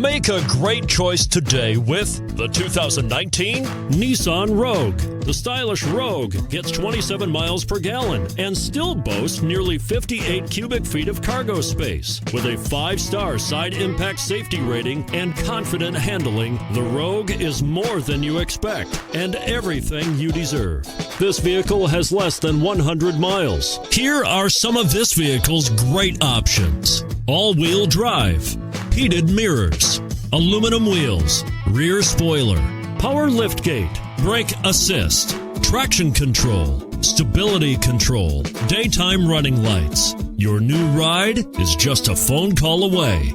Make a great choice today with the 2019 Nissan Rogue. The stylish Rogue gets 27 miles per gallon and still boasts nearly 58 cubic feet of cargo space. With a 5-star side impact safety rating and confident handling, the Rogue is more than you expect and everything you deserve. This vehicle has less than 100 miles. Here are some of this vehicle's great options: all-wheel drive, heated mirrors, aluminum wheels, rear spoiler, power liftgate, brake assist, traction control, stability control, daytime running lights. Your new ride is just a phone call away.